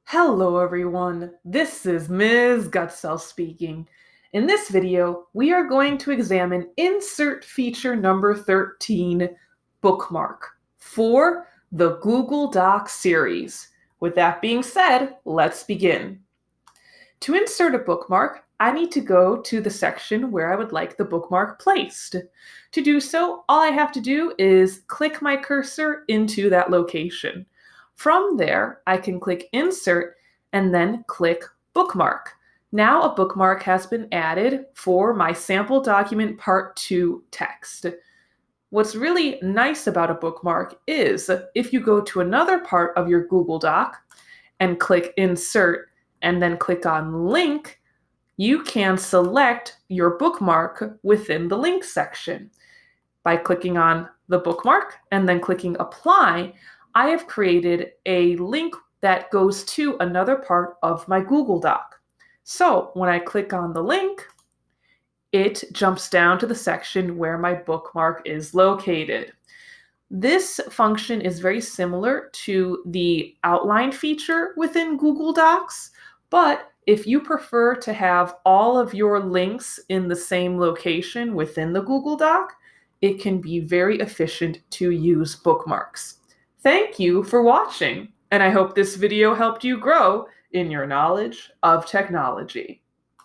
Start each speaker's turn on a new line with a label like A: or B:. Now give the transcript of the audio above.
A: Hello everyone, this is Ms. Gutzel speaking. In this video, we are going to examine insert feature number 13, Bookmark, for the Google Docs series. With that being said, let's begin. To insert a bookmark, I need to go to the section where I would like the bookmark placed. To do so, all I have to do is click my cursor into that location. From there, I can click Insert and then click Bookmark. Now a bookmark has been added for my sample document part 2 text. What's really nice about a bookmark is if you go to another part of your Google Doc and click Insert and then click on Link, you can select your bookmark within the link section. By clicking on the bookmark and then clicking Apply, I have created a link that goes to another part of my Google Doc. So when I click on the link, it jumps down to the section where my bookmark is located. This function is very similar to the outline feature within Google Docs, but if you prefer to have all of your links in the same location within the Google Doc, it can be very efficient to use bookmarks. Thank you for watching, and I hope this video helped you grow in your knowledge of technology.